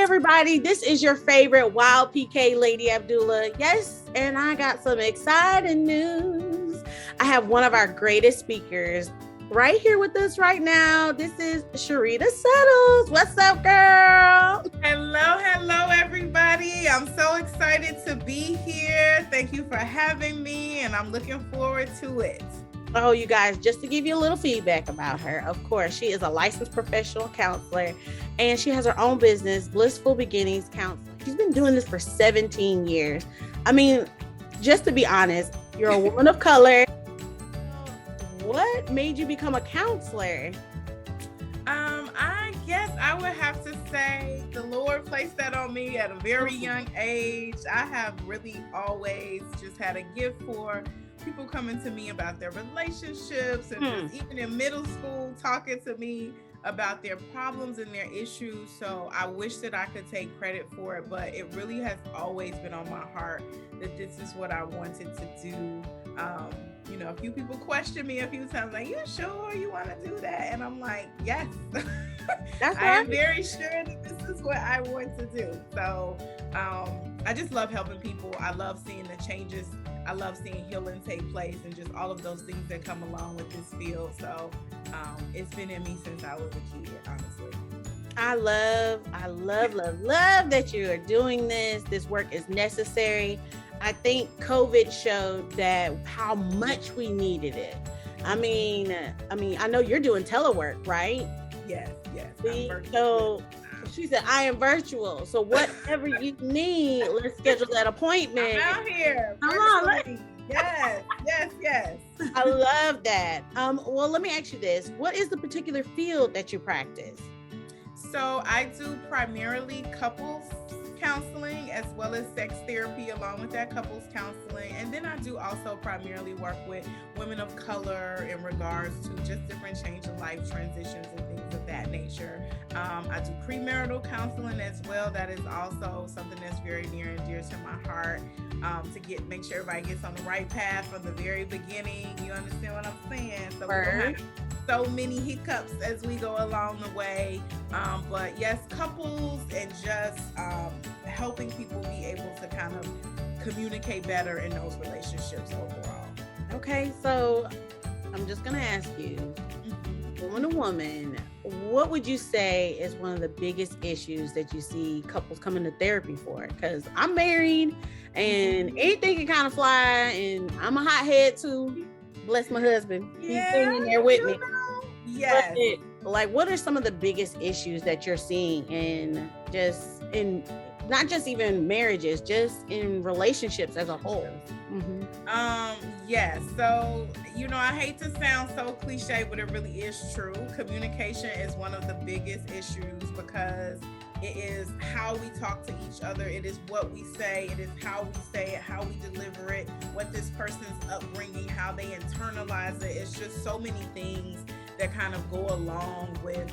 everybody, this is your favorite Wild PK Lady Abdullah. Yes, and I got some exciting news. I have one of our greatest speakers right here with us right now. This is Sherita Settles. What's up, girl? Hello, everybody. I'm so excited to be here. Thank you for having me, and I'm looking forward to it. Oh, you guys, just to give you a little feedback about her, of course, she is a licensed professional counselor, and she has her own business, Blissful Beginnings Counseling. She's been doing this for 17 years. I mean, just to be honest, you're a woman of color. What made you become a counselor? I guess I would have to say the Lord placed that on me at a very young age. I have really always just had a gift for people coming to me about their relationships and just even in middle school talking to me about their problems and their issues. So I wish that I could take credit for it, but it really has always been on my heart that this is what I wanted to do. A few people questioned me a few times, like, you sure you want to do that? And I'm like, yes. That's I am very sure that this is what I want to do. So I just love helping people. I love seeing the changes. I love seeing healing take place and just all of those things that come along with this field. So it's been in me since I was a kid, honestly. I love that you are doing this. This work is necessary. I think COVID showed that how much we needed it. I mean, I know you're doing telework, right? Yes. So she said, I am virtual. So whatever you need, let's schedule that appointment. I'm out here. Come on. Yes. I love that. Well, let me ask you this. What is the particular field that you practice? So I do primarily couples counseling as well as sex therapy along with that couples counseling. And then I do also primarily work with women of color in regards to just different change of life transitions and things of that nature. I do premarital counseling as well. That is also something that's very near and dear to my heart, to make sure everybody gets on the right path from the very beginning. You understand what I'm saying? So we don't have so many hiccups as we go along the way. But yes, couples and just helping people be able to kind of communicate better in those relationships overall. Okay, so I'm just going to ask you, woman to woman, what would you say is one of the biggest issues that you see couples coming to therapy for? Because I'm married and anything can kind of fly, and I'm a hothead too. Bless my husband. He's sitting in there with me. Yes. Like, what are some of the biggest issues that you're seeing in not just even marriages, just in relationships as a whole? Yes. So, I hate to sound so cliche, but it really is true. Communication is one of the biggest issues because it is how we talk to each other. It is what we say. It is how we say it, how we deliver it, what this person's upbringing, how they internalize it. It's just so many things that kind of go along with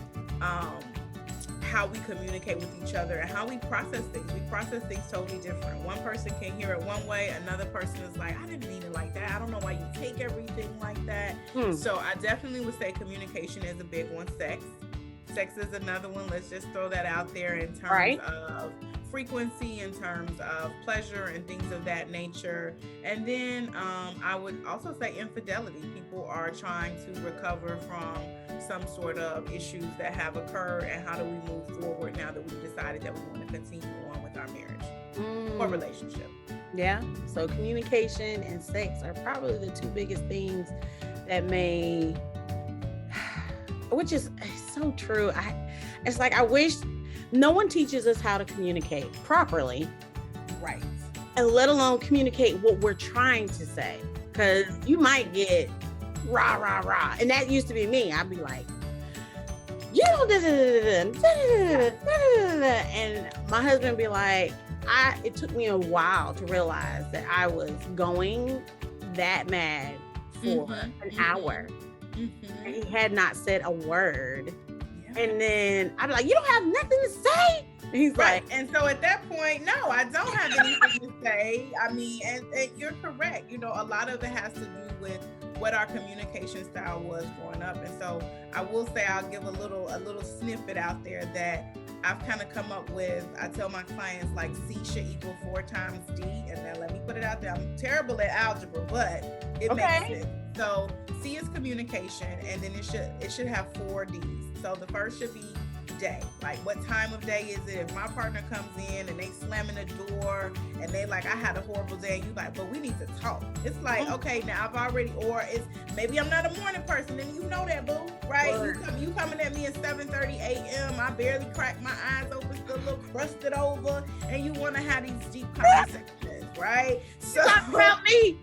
how we communicate with each other and how we process things. We process things totally different. One person can hear it one way. Another person is like, I didn't mean it like that. I don't know why you take everything like that. So I definitely would say communication is a big one. Sex is another one. Let's just throw that out there in terms of frequency, in terms of pleasure and things of that nature. And then I would also say infidelity. People are trying to recover from some sort of issues that have occurred, and how do we move forward now that we've decided that we want to continue on with our marriage or relationship. Yeah. So communication and sex are probably the two biggest things that which is so true. It's like, I wish no one teaches us how to communicate properly. Right. And let alone communicate what we're trying to say. Because you might get rah, rah, rah. And that used to be me. I'd be like, and my husband would be like, it took me a while to realize that I was going that mad for an hour. And he had not said a word. And then I'd be like, you don't have nothing to say? And he's like, and so at that point, no, I don't have anything to say. I mean, and you're correct. A lot of it has to do with what our communication style was growing up. And so I will say, I'll give a little snippet out there that I've kind of come up with, I tell my clients like C should equal 4 times D. And then let me put it out there. I'm terrible at algebra, but it makes sense. So C is communication, and then it should have 4 D's. So the first should be day. Like, what time of day is it? If my partner comes in and they slamming the door and they like, I had a horrible day, and you like, but we need to talk. It's like, okay, now I've already, or it's maybe I'm not a morning person, and you know that, boo, right? You coming at me at 7:30 a.m. I barely cracked my eyes open, still a little crusted over, and you want to have these deep conversations, right? So talk about me.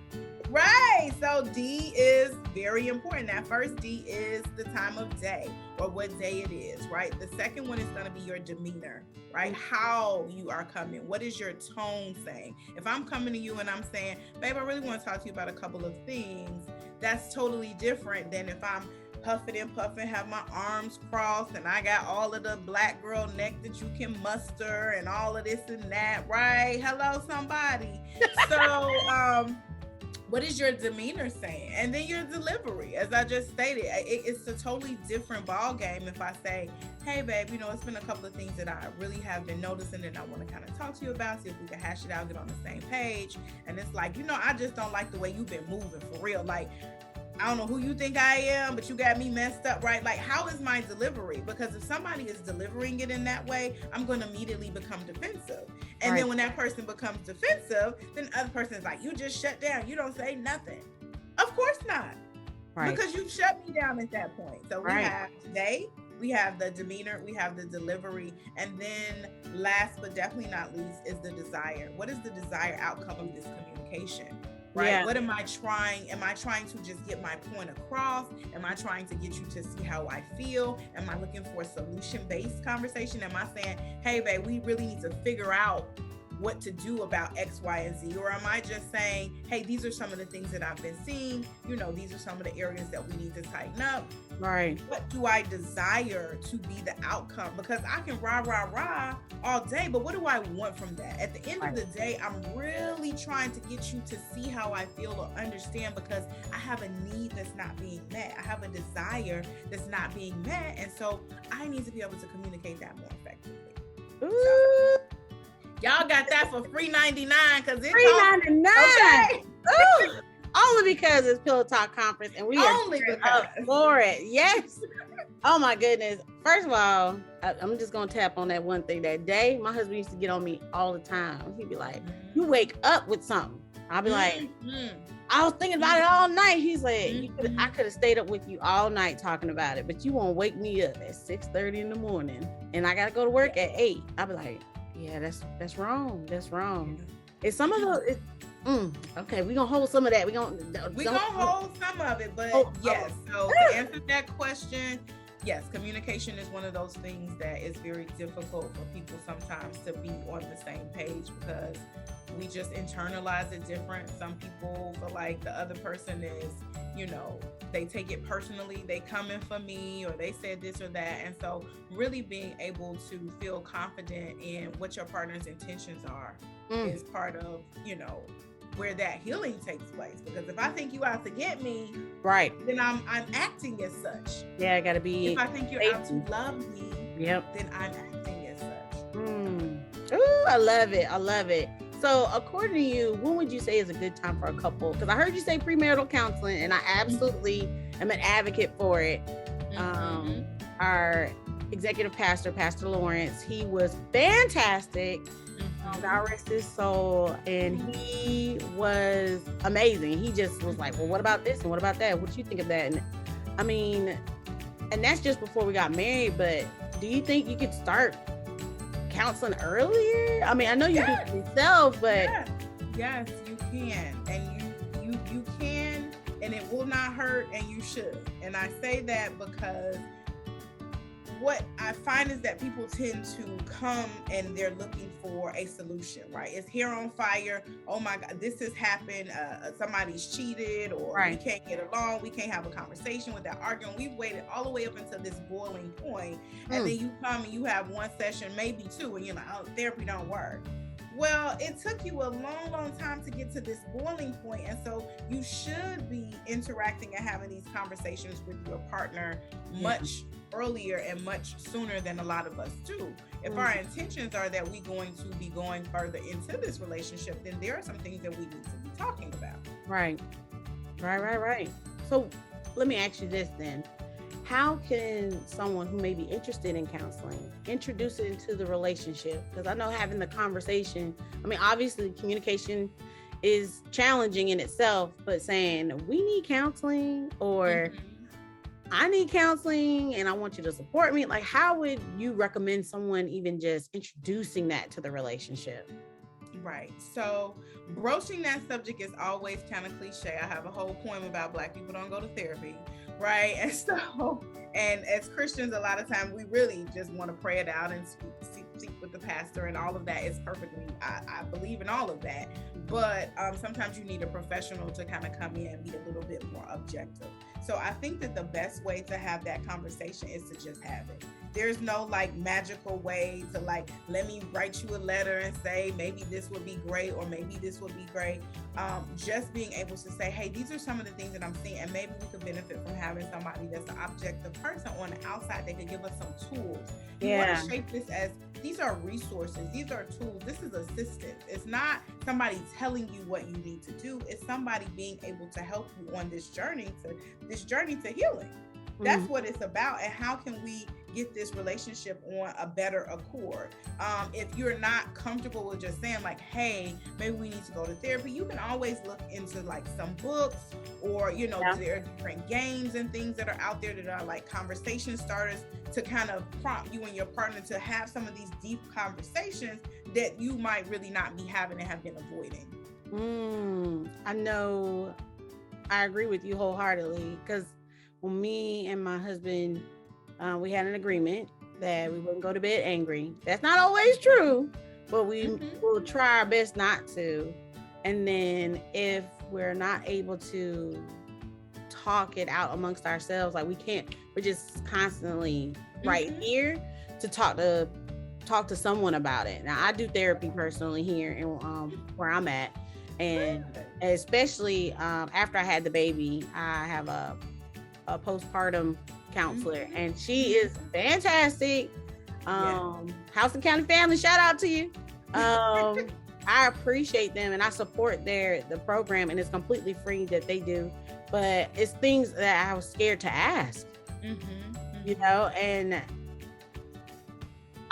Right. So D is very important. That first D is the time of day, or what day it is, right? The second one is going to be your demeanor, right? How you are coming. What is your tone saying? If I'm coming to you and I'm saying, babe, I really want to talk to you about a couple of things, that's totally different than if I'm puffing and puffing, have my arms crossed, and I got all of the black girl neck that you can muster and all of this and that, right? Hello, somebody. So, what is your demeanor saying? And then your delivery, as I just stated, it's a totally different ball game if I say, hey, babe, you know, it's been a couple of things that I really have been noticing and I want to kind of talk to you about, see if we can hash it out, get on the same page. And it's like, you know, I just don't like the way you've been moving for real. Like, I don't know who you think I am, but you got me messed up, right? Like, how is my delivery? Because if somebody is delivering it in that way, I'm going to immediately become defensive. And then when that person becomes defensive, then the other person is like, you just shut down. You don't say nothing. Of course not. Right. Because you shut me down at that point. So we have today, we have the demeanor, we have the delivery, and then last but definitely not least is the desire. What is the desired outcome of this communication? Right? Yeah. What am I trying? Am I trying to just get my point across? Am I trying to get you to see how I feel? Am I looking for a solution-based conversation? Am I saying, hey, babe, we really need to figure out what to do about X, Y, and Z? Or am I just saying, hey, these are some of the things that I've been seeing. You know, these are some of the areas that we need to tighten up. Right. What do I desire to be the outcome? Because I can rah all day, but what do I want from that? At the end of the day, I'm really trying to get you to see how I feel or understand, because I have a need that's not being met. I have a desire that's not being met. And so I need to be able to communicate that more effectively. Ooh. So, y'all got that for free 99 because it's $3.99. Okay. Ooh. Only because it's Pillow Talk Conference and we only are up for it. Yes. Oh my goodness. First of all, I'm just gonna tap on that one thing. That day, my husband used to get on me all the time. He'd be like, "You wake up with something." I'll be like, "I was thinking about it all night." He's like, "I could have stayed up with you all night talking about it, but you won't wake me up at 6:30 in the morning, and I gotta go to work at 8." I'll be like, "Yeah, that's wrong. That's wrong." It's some of those. Okay, we're gonna hold some of that. We're gonna hold some of it, but yes. So to answer that question, yes, communication is one of those things that is very difficult for people sometimes to be on the same page, because we just internalize it different. Some people feel like the other person is, you know, they take it personally, they coming for me, or they said this or that. And so really being able to feel confident in what your partner's intentions are is part of, you know, where that healing takes place. Because if I think you out to get me, then I'm acting as such. Yeah, I gotta be. If I think you're out to love me, then I'm acting as such. Ooh, I love it. So according to you, when would you say is a good time for a couple? Because I heard you say premarital counseling, and I absolutely am an advocate for it. Our executive pastor, Pastor Lawrence, he was fantastic. God rest his soul, and he was amazing. He just was like, well, what about this and what about that? What do you think of that? And I mean, and that's just before we got married, but do you think you could start counseling earlier? I mean, I know you do it yourself, but yes, you can, and you can, and it will not hurt, and you should. And I say that because what I find is that people tend to come and they're looking for a solution, right? It's hair on fire. Oh my God, this has happened. Somebody's cheated, or we can't get along. We can't have a conversation without arguing. We've waited all the way up until this boiling point, and then you come and you have one session, maybe two, and you're like, oh, therapy don't work. Well, it took you a long time to get to this boiling point, and so you should be interacting and having these conversations with your partner much earlier and much sooner than a lot of us do. If our intentions are that we're going to be going further into this relationship, then there are some things that we need to be talking about. Right. So let me ask you this then. How can someone who may be interested in counseling introduce it into the relationship? Because I know having the conversation, I mean, obviously communication is challenging in itself, but saying we need counseling or I need counseling and I want you to support me. Like, how would you recommend someone even just introducing that to the relationship? Right. So broaching that subject is always kind of cliche. I have a whole poem about Black people don't go to therapy. Right. And so, and as Christians, a lot of times we really just want to pray it out and speak with the pastor, and all of that is perfectly, I believe in all of that. But sometimes you need a professional to kind of come in and be a little bit more objective. So I think that the best way to have that conversation is to just have it. There's no like magical way to like, let me write you a letter and say, maybe this would be great, or maybe this would be great. Just being able to say, hey, these are some of the things that I'm seeing, and maybe we could benefit from having somebody that's an objective person on the outside that could give us some tools. You want to shape this as, these are resources, these are tools, this is assistance. It's not somebody telling you what you need to do. It's somebody being able to help you on this journey to healing. That's what it's about. And how can we get this relationship on a better accord? If you're not comfortable with just saying like, hey, maybe we need to go to therapy, you can always look into like some books, or, you know, there are different games and things that are out there that are like conversation starters to kind of prompt you and your partner to have some of these deep conversations that you might really not be having and have been avoiding. I know, I agree with you wholeheartedly, because when me and my husband, we had an agreement that we wouldn't go to bed angry. That's not always true, but we will try our best not to. And then if we're not able to talk it out amongst ourselves, like we're just constantly right here to talk to someone about it. Now I do therapy personally here and where I'm at, and especially after I had the baby, I have a postpartum counselor, and she is fantastic. House and County family, shout out to you. I appreciate them and I support the program, and it's completely free that they do, but it's things that I was scared to ask, you know, and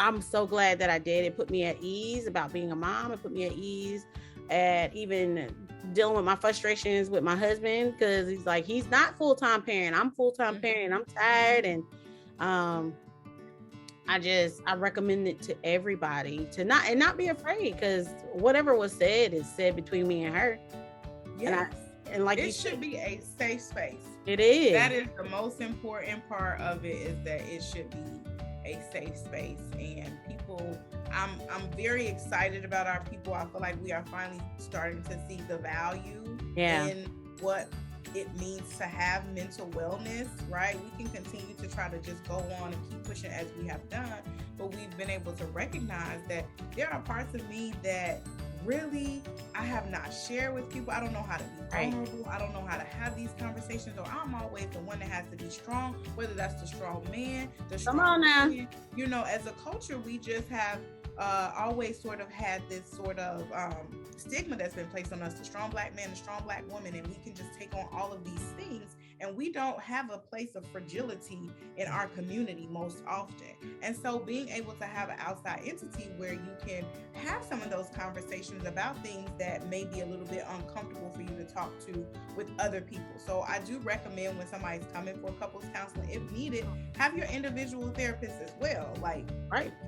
I'm so glad that I did. It put me at ease about being a mom. It put me at ease at even dealing with my frustrations with my husband, because he's like, he's not full-time parent. I'm full-time parent. I'm tired. And I recommend it to everybody to not be afraid, because whatever was said is said between me and her. Yes. And like it should be a safe space. It is. That is the most important part of it, is that it should be a safe space. And people, I'm very excited about our people. I feel like we are finally starting to see the value in what it means to have mental wellness, right? We can continue to try to just go on and keep pushing as we have done, but we've been able to recognize that there are parts of me that really I have not shared with people. I don't know how to be vulnerable. I don't know how to have these conversations, or I'm always the one that has to be strong, whether that's the strong man, the strong woman. You know, as a culture, we just have always sort of had this sort of stigma that's been placed on us, the strong Black man, the strong Black woman, and we can just take on all of these things, and we don't have a place of fragility in our community most often. And so being able to have an outside entity where you can have some of those conversations about things that may be a little bit uncomfortable for you to talk to with other people. So I do recommend when somebody's coming for couples counseling, if needed, have your individual therapist as well. Like,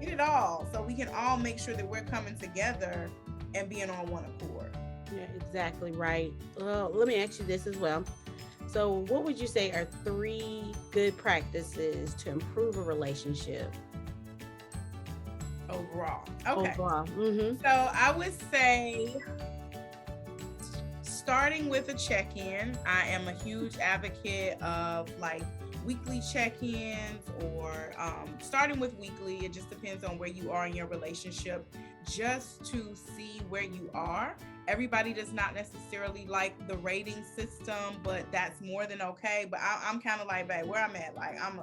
get it all, so we can all make sure that we're coming together and being on one accord. Yeah, exactly right. Well, let me ask you this as well. So what would you say are 3 good practices to improve a relationship? Overall. Okay. Overall. So I would say starting with a check-in. I am a huge advocate of like weekly check-ins or starting with weekly. It just depends on where you are in your relationship, just to see where you are. Everybody does not necessarily like the rating system, but that's more than okay. But I'm kind of like, babe, where I'm at, like, am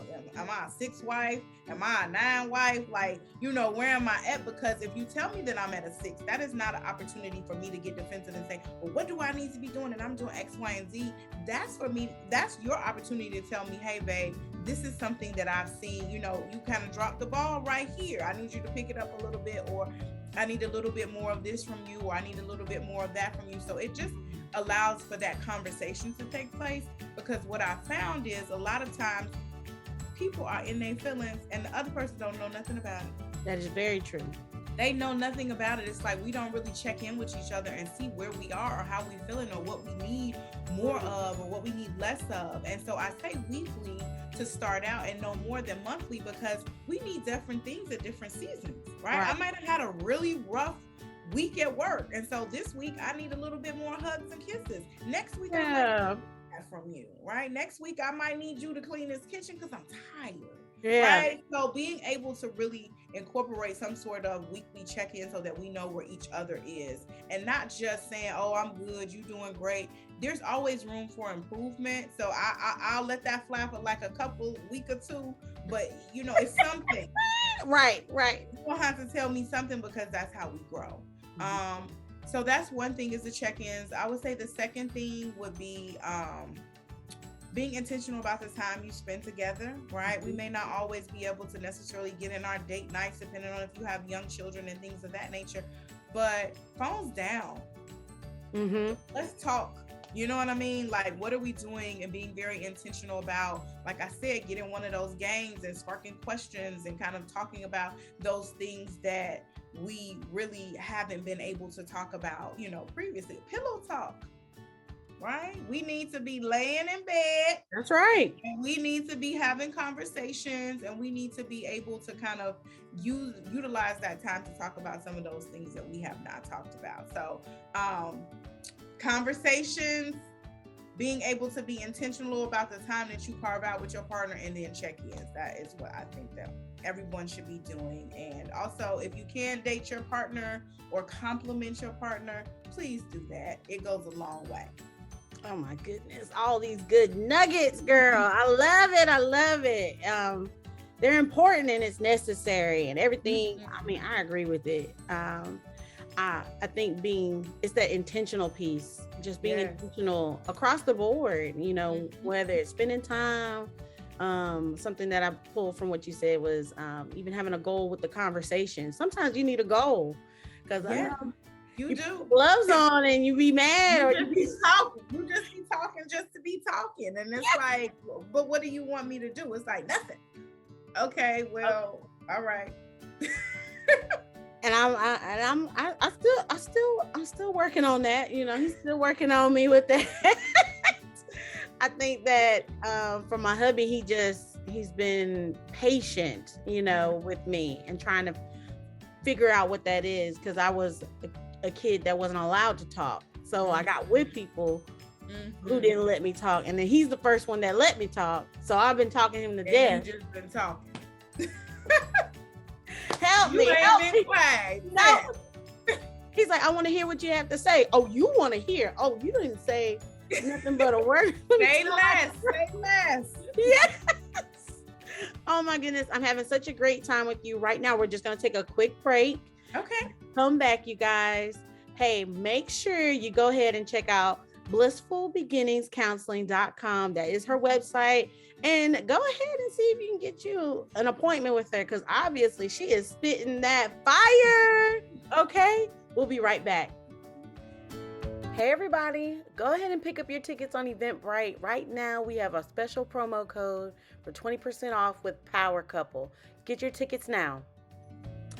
I a 6 wife? Am I a 9 wife? Like, you know, where am I at? Because if you tell me that I'm at a 6, that is not an opportunity for me to get defensive and say, well, what do I need to be doing? And I'm doing X, Y, and Z. That's for me. That's your opportunity to tell me, hey, babe, this is something that I've seen, you know, you kind of dropped the ball right here. I need you to pick it up a little bit, or I need a little bit more of this from you, or I need a little bit more of that from you. So it just allows for that conversation to take place, because what I found is a lot of times people are in their feelings and the other person don't know nothing about it. That is very true. They know nothing about it. It's like we don't really check in with each other and see where we are or how we feeling or what we need more of or what we need less of. And so I say weekly to start out and no more than monthly, because we need different things at different seasons, right? I might have had a really rough week at work, and so this week I need a little bit more hugs and kisses. Next week I might need that from you, right? Next week I might need you to clean this kitchen because I'm tired, right? So being able to really incorporate some sort of weekly check-in so that we know where each other is, and not just saying, oh, I'm good, you doing great. There's always room for improvement. So I'll let that fly for like a week or two, but you know, it's something. Right. You don't have to tell me something, because that's how we grow. So that's one thing, is the check-ins. I would say the second thing would be being intentional about the time you spend together, right? We may not always be able to necessarily get in our date nights, depending on if you have young children and things of that nature, but phones down. Let's talk. You know what I mean? Like, what are we doing? And being very intentional about, like I said, getting one of those games and sparking questions and kind of talking about those things that we really haven't been able to talk about, you know, previously. Pillow talk, right? We need to be laying in bed. That's right. And we need to be having conversations, and we need to be able to kind of utilize that time to talk about some of those things that we have not talked about. So, conversations, being able to be intentional about the time that you carve out with your partner, and then check-ins. That is what I think that everyone should be doing. And also, if you can date your partner or compliment your partner, please do that. It goes a long way. Oh my goodness, all these good nuggets, girl. I love it. They're important and it's necessary and everything. I mean, I agree with it. I think it's that intentional piece, just being intentional across the board, you know, whether it's spending time. Something that I pulled from what you said was even having a goal with the conversation. Sometimes you need a goal, because you do gloves on and you be mad, or you just be talking just to be talking, and it's like, but what do you want me to do? It's like nothing. Okay, well, all right. And I'm still working on that. You know, he's still working on me with that. I think that for my hubby, he's been patient, you know, with me and trying to figure out what that is, because I was a kid that wasn't allowed to talk. So I got with people who didn't let me talk, and then he's the first one that let me talk. So I've been talking him to death. You just been talking. Help me. No. He's like, I want to hear what you have to say. Oh, you want to hear? Oh, you didn't say nothing but a word. Say less. Yes. Oh my goodness, I'm having such a great time with you right now. We're just going to take a quick break. Okay. Come back, you guys. Hey, make sure you go ahead and check out blissfulbeginningscounseling.com. That is her website. And go ahead and see if you can get you an appointment with her, because obviously she is spitting that fire. Okay, we'll be right back. Hey everybody, go ahead and pick up your tickets on Eventbrite. Right now we have a special promo code for 20% off with Power Couple. Get your tickets now.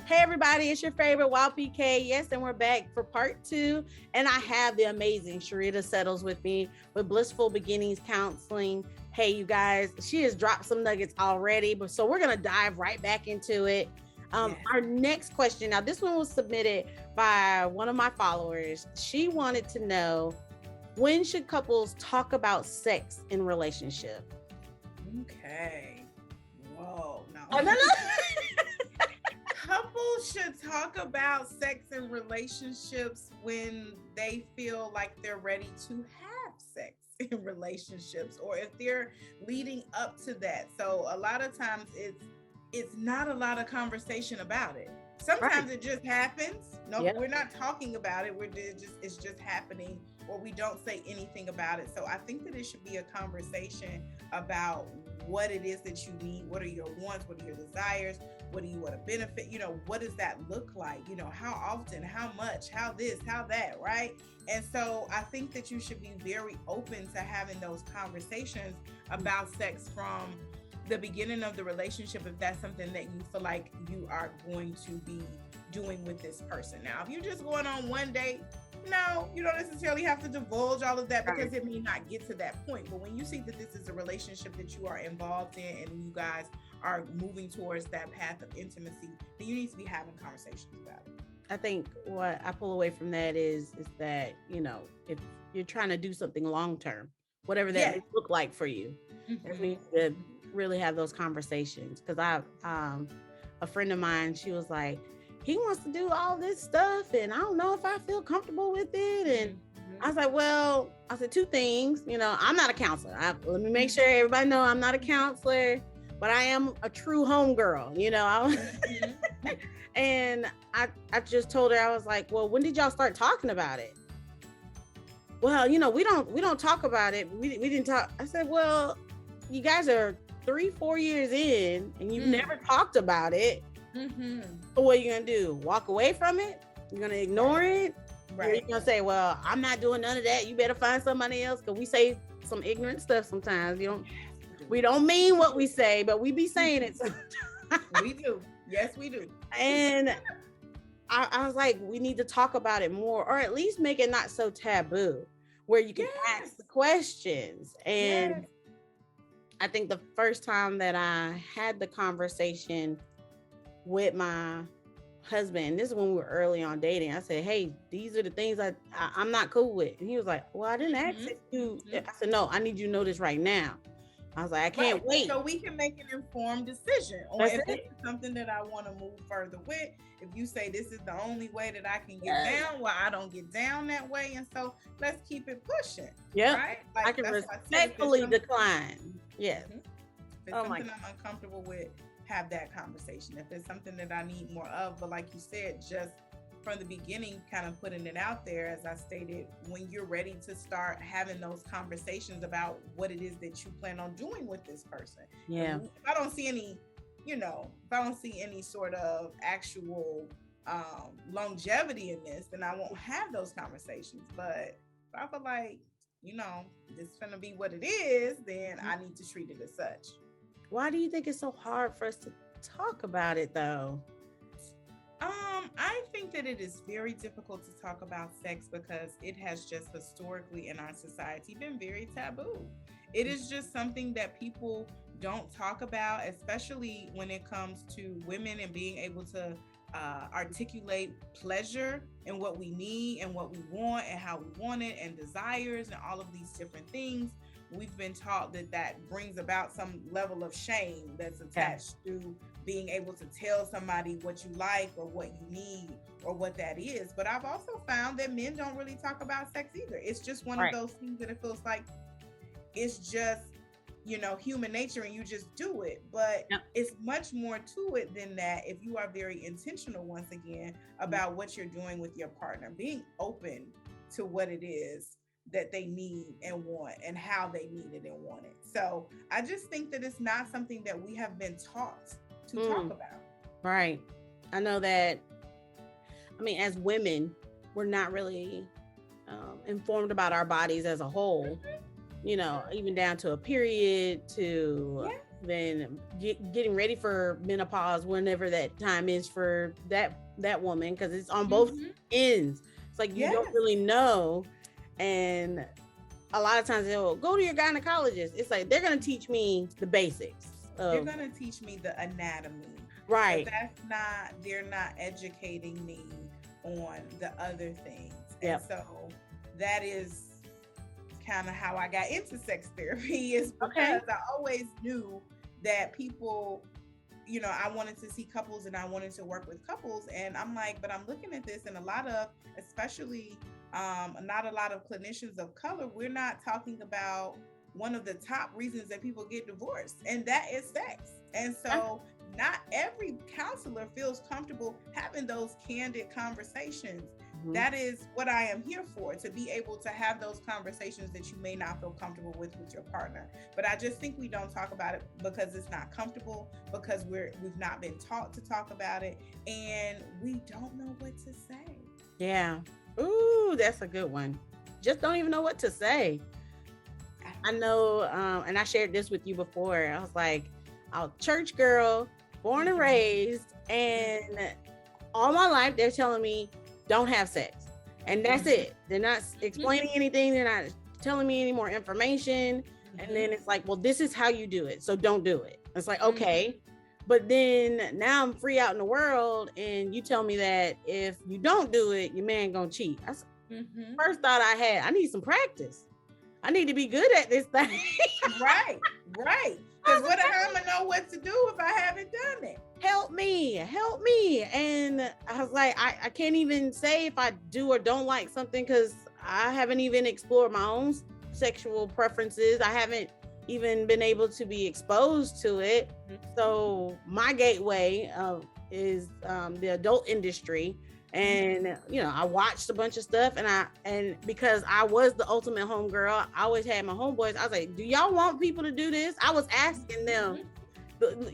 Hey everybody, it's your favorite Wild PK. Yes, and we're back for part 2. And I have the amazing Sherita Settles with me with Blissful Beginnings Counseling. Hey you guys, she has dropped some nuggets already, but so we're gonna dive right back into it. Our next question, now this one was submitted by one of my followers. She wanted to know, When should couples talk about sex in relationship? Okay. Whoa. No. Oh, no. Couples should talk about sex in relationships when they feel like they're ready to have sex in relationships, or if they're leading up to that. So a lot of times it's not a lot of conversation about it. Sometimes it just happens. No, we're not talking about it. It's just happening, or we don't say anything about it. So I think that it should be a conversation about what it is that you need. What are your wants? What are your desires? What do you want to benefit? You know, what does that look like? You know, how often, how much, how this, how that, right? And so I think that you should be very open to having those conversations about sex from the beginning of the relationship, if that's something that you feel like you are going to be doing with this person. Now, if you're just going on one date, no, you don't necessarily have to divulge all of that, because it may not get to that point. But when you see that this is a relationship that you are involved in and you guys are moving towards that path of intimacy, then you need to be having conversations about it. I think what I pull away from that is that, you know, if you're trying to do something long-term, whatever that may look like for you, it means to really have those conversations. Because a friend of mine, she was like, he wants to do all this stuff and I don't know if I feel comfortable with it. And I was like, well, I said two things. You know, I'm not a counselor. Let me make sure everybody know I'm not a counselor, but I am a true homegirl, you know. And I just told her, I was like, well, when did y'all start talking about it? Well, you know, we don't talk about it. We didn't talk. I said, well, you guys are 3-4 years in and you've never talked about it. So what are you gonna do? Walk away from it? You're gonna ignore it? Right. Or you're gonna say, well, I'm not doing none of that. You better find somebody else. Because we say some ignorant stuff sometimes. We don't mean what we say, but we be saying it sometimes. We do. Yes, we do. And I was like, we need to talk about it more, or at least make it not so taboo, where you can ask the questions. And I think the first time that I had the conversation with my husband, this is when we were early on dating, I said, hey, these are the things I'm not cool with. And he was like, well, I didn't ask you. I said, no, I need you to know this right now. I was like, I can't wait. So we can make an informed decision on if this is something that I want to move further with. If you say this is the only way that I can get down, well, I don't get down that way. And so let's keep it pushing. Yeah. Right? Like, I can respectfully decline. Yes. If it's something I'm uncomfortable with, have that conversation. If it's something that I need more of, but like you said, just from the beginning, kind of putting it out there, as I stated, when you're ready to start having those conversations about what it is that you plan on doing with this person. Yeah. If I don't see any, if I don't see any sort of actual longevity in this, then I won't have those conversations. But if I feel like, this is gonna be what it is, then I need to treat it as such. Why do you think it's so hard for us to talk about it though? I think that it is very difficult to talk about sex because it has just historically in our society been very taboo. It is just something that people don't talk about, especially when it comes to women and being able to articulate pleasure and what we need and what we want and how we want it and desires and all of these different things. We've been taught that brings about some level of shame that's attached to being able to tell somebody what you like or what you need or what that is. But I've also found that men don't really talk about sex either. It's just one of those things that it feels like it's just, human nature and you just do it. But it's much more to it than that if you are very intentional, once again, about what you're doing with your partner, being open to what it is that they need and want and how they need it and want it. So I just think that it's not something that we have been taught to talk about. Right. I know that, as women, we're not really informed about our bodies as a whole, even down to a period, to then getting ready for menopause, whenever that time is for that woman, because it's on both ends. It's like you don't really know. And a lot of times they'll go to your gynecologist. It's like, they're going to teach me the basics. They're going to teach me the anatomy. Right. But they're not educating me on the other things. And so that is kind of how I got into sex therapy, is because I always knew that people, you know, I wanted to see couples and I wanted to work with couples. And I'm like, but I'm looking at this, and a lot of, especially not a lot of clinicians of color, we're not talking about one of the top reasons that people get divorced, and that is sex. And so not every counselor feels comfortable having those candid conversations. That is what I am here for, to be able to have those conversations that you may not feel comfortable with your partner. But I just think we don't talk about it because it's not comfortable, because we've not been taught to talk about it, and we don't know what to say. Yeah. Ooh, that's a good one. Just don't even know what to say. I know, and I shared this with you before. I was like, I'm a church girl, born and raised, and all my life they're telling me don't have sex, and that's it. They're not explaining anything. They're not telling me any more information. And then it's like, well, this is how you do it, so don't do it. It's like, okay. But then now I'm free out in the world, and you tell me that if you don't do it, your man gonna cheat. That's first thought I had. I need some practice. I need to be good at this thing. Right. Because what am I gonna know what to do if I haven't done it? Help me. And I was like, I can't even say if I do or don't like something, because I haven't even explored my own sexual preferences. I haven't even been able to be exposed to it. So my gateway is the adult industry. And you know, I watched a bunch of stuff, and because I was the ultimate homegirl, I always had my homeboys. I was like, do y'all want people to do this? I was asking them,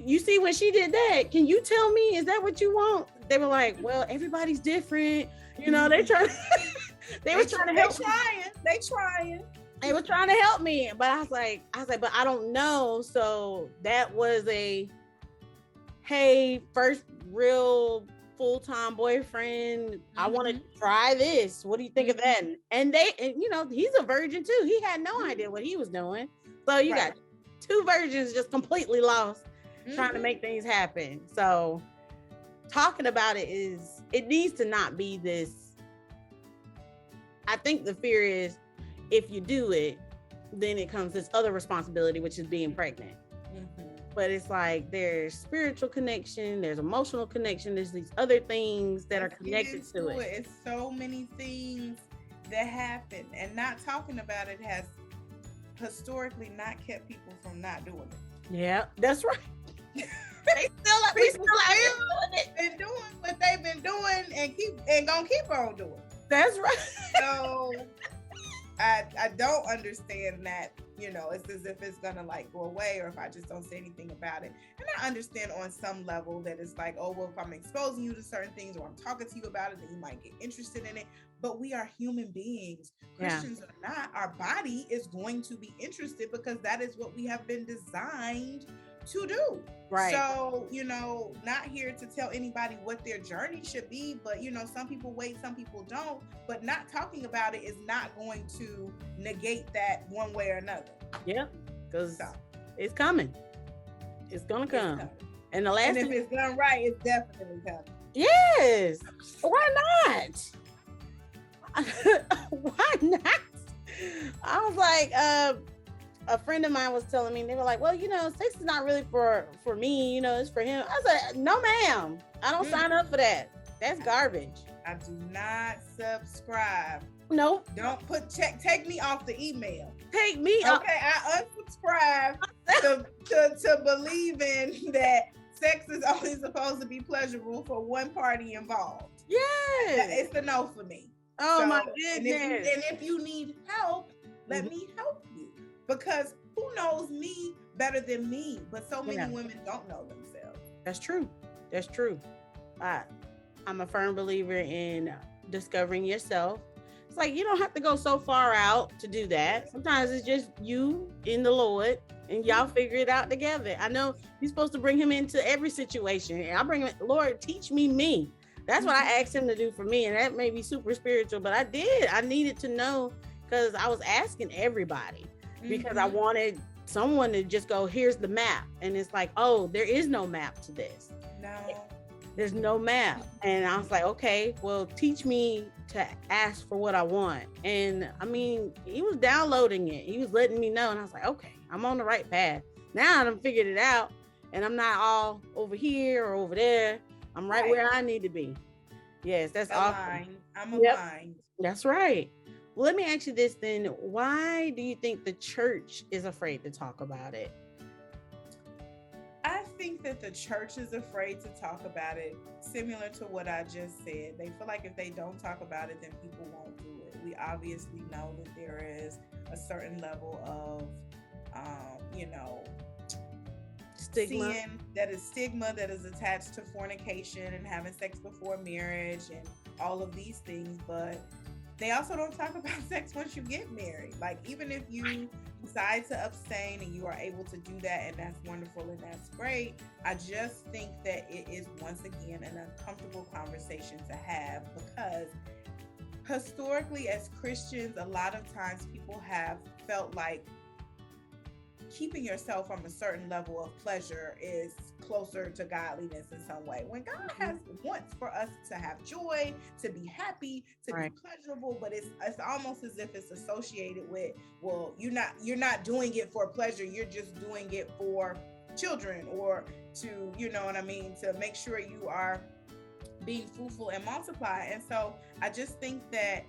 you see, when she did that, can you tell me, is that what you want? They were like, well, everybody's different. You know, they were trying to help. They were trying to help me, but I was like, but I don't know. So that was hey, first real full-time boyfriend, I want to try this. What do you think of that? And you know, he's a virgin too. He had no idea what he was doing. So you got two virgins just completely lost trying to make things happen. So talking about it needs to not be this. I think the fear is, if you do it, then it comes this other responsibility, which is being pregnant. But it's like, there's spiritual connection, there's emotional connection, there's these other things that are connected to it. It's so many things that happen, and not talking about it has historically not kept people from not doing it. Yeah, that's right. They still been doing what they've been doing and gonna keep on doing. That's right. So I don't understand that, you know, it's as if it's gonna like go away, or if I just don't say anything about it. And I understand on some level that it's like, oh, well, if I'm exposing you to certain things, or I'm talking to you about it, then you might get interested in it. But we are human beings, Christians or not. Our body is going to be interested, because that is what we have been designed to do. Right. So, you know, not here to tell anybody what their journey should be, but you know, some people wait, some people don't. But not talking about it is not going to negate that one way or another. Yeah, because it's coming. It's gonna come. And if it's done right, it's definitely coming. Yes. Why not? Why not? I was like, a friend of mine was telling me, they were like, well, you know, sex is not really for me, you know, it's for him. I said, no, ma'am, I don't sign up for that. That's garbage. I do not subscribe. Nope. Don't take me off the email. Take me off. Okay, I unsubscribe to believing that sex is only supposed to be pleasurable for one party involved. Yes. It's a no for me. Oh, my goodness. And if you need help, let me help you. Because who knows me better than me? But so many women don't know themselves. That's true. That's true. I'm a firm believer in discovering yourself. It's like, you don't have to go so far out to do that. Sometimes it's just you in the Lord, and y'all figure it out together. I know you're supposed to bring him into every situation. And I bring him, Lord, teach me. That's what I asked him to do for me. And that may be super spiritual, but I did. I needed to know, because I was asking everybody, because I wanted someone to just go, here's the map. And it's like, oh, there is no map to this. No. There's no map. And I was like, okay, well, teach me to ask for what I want. And I mean, he was downloading it. He was letting me know. And I was like, okay, I'm on the right path. Now I done figured it out. And I'm not all over here or over there. I'm right where I need to be. Yes, that's aligned. awesome. I'm aligned. That's right. Well, let me ask you this then. Why do you think the church is afraid to talk about it? I think that the church is afraid to talk about it, similar to what I just said. They feel like if they don't talk about it, then people won't do it. We obviously know that there is a certain level of, stigma. That is stigma that is attached to fornication and having sex before marriage and all of these things. But they also don't talk about sex once you get married. Like, even if you decide to abstain and you are able to do that, and that's wonderful and that's great, I just think that it is, once again, an uncomfortable conversation to have, because historically as Christians, a lot of times people have felt like keeping yourself from a certain level of pleasure is closer to godliness in some way, when God wants for us to have joy, to be happy, to be pleasurable. But it's almost as if it's associated with, well, you're not doing it for pleasure, you're just doing it for children, or to, to make sure you are being fruitful and multiply. And so I just think that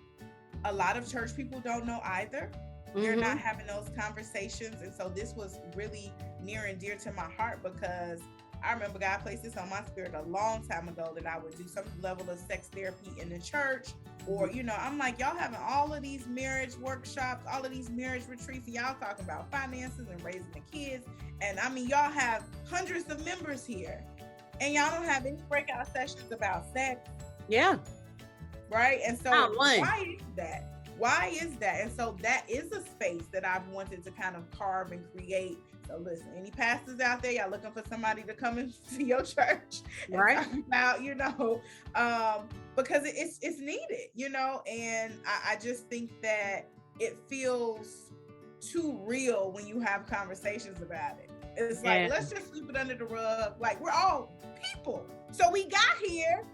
a lot of church people don't know either. They're not having those conversations. And so this was really near and dear to my heart, because I remember God placed this on my spirit a long time ago, that I would do some level of sex therapy in the church. Or, I'm like, y'all having all of these marriage workshops, all of these marriage retreats, and y'all talking about finances and raising the kids. And I mean, y'all have hundreds of members here, and y'all don't have any breakout sessions about sex. Yeah. Right? And so why is that? Why is that? And so that is a space that I've wanted to kind of carve and create. So listen, any pastors out there, y'all looking for somebody to come into your church, right? About, because it's needed, and I just think that it feels too real when you have conversations about it. It's like, let's just sweep it under the rug. Like, we're all people. So we got here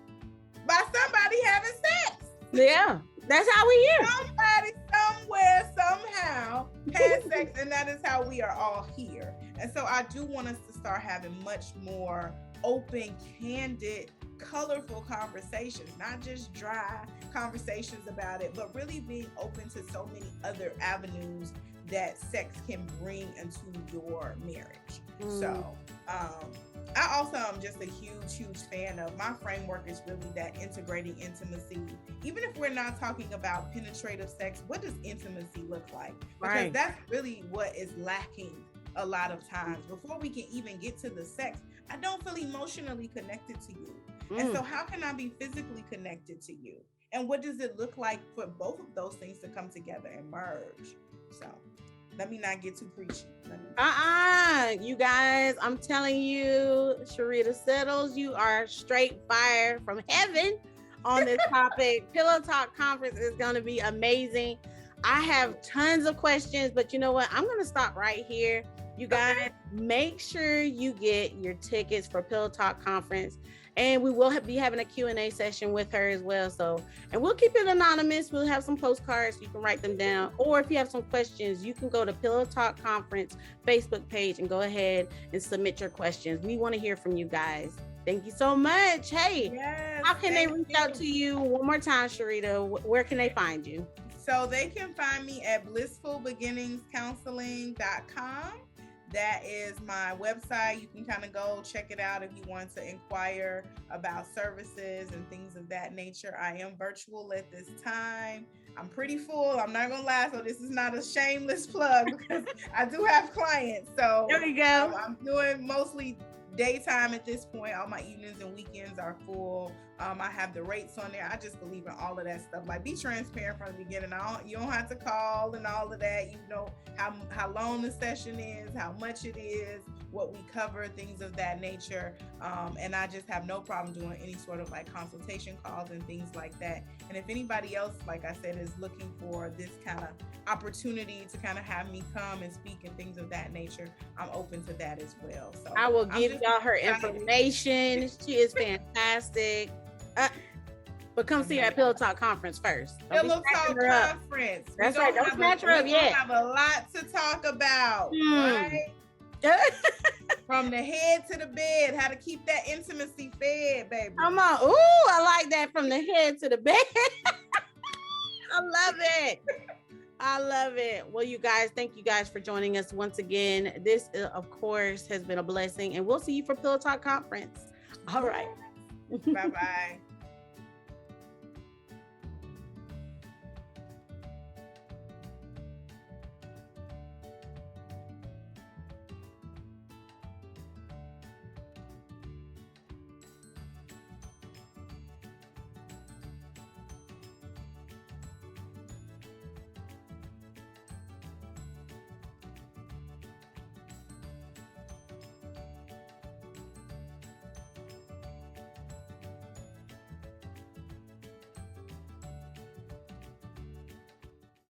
by somebody having sex. Yeah. That's how we here. Somebody, somewhere, somehow had sex, and that is how we are all here. And so I do want us to start having much more open, candid, colorful conversations, not just dry conversations about it, but really being open to so many other avenues that sex can bring into your marriage. So I also am just a huge fan of, my framework is really that integrating intimacy. Even if we're not talking about penetrative sex, what does intimacy look like? Because that's really what is lacking a lot of times. Before we can even get to the sex, I don't feel emotionally connected to you. And so how can I be physically connected to you? And what does it look like for both of those things to come together and merge? So let me not get too preachy. You guys, I'm telling you, Sherita Settles, you are straight fire from heaven on this topic. Pillow Talk Conference is going to be amazing. I have tons of questions, but you know what? I'm going to stop right here. You guys, make sure you get your tickets for Pillow Talk Conference. And we will be having a Q&A session with her as well. So, and we'll keep it anonymous. We'll have some postcards. You can write them down. Or if you have some questions, you can go to Pillow Talk Conference Facebook page and go ahead and submit your questions. We want to hear from you guys. Thank you so much. Hey, how can they reach out to you one more time, Sherita? Where can they find you? So they can find me at blissfulbeginningscounseling.com. That is my website. You can kind of go check it out if you want to inquire about services and things of that nature. I am virtual at this time. I'm pretty full. I'm not going to lie. So this is not a shameless plug, because I do have clients. So there we go. I'm doing mostly daytime at this point. All my evenings and weekends are full. I have the rates on there. I just believe in all of that stuff. Like, be transparent from the beginning. You don't have to call and all of that. You know how long the session is, how much it is, what we cover, things of that nature. And I just have no problem doing any sort of like consultation calls and things like that. And if anybody else, like I said, is looking for this kind of opportunity to kind of have me come and speak and things of that nature, I'm open to that as well. So I will give y'all her information. She is fantastic. But come see her at Pillow Talk conference first. Pillow Talk conference. That's right. Don't snatch her up yet. We have a lot to talk about, right? From the head to the bed, how to keep that intimacy fed, baby. Come on. Ooh, I like that, from the head to the bed. I love it. I love it. Well, you guys, thank you guys for joining us once again. This, of course, has been a blessing, and we'll see you for Pillow Talk conference. All right. Bye-bye.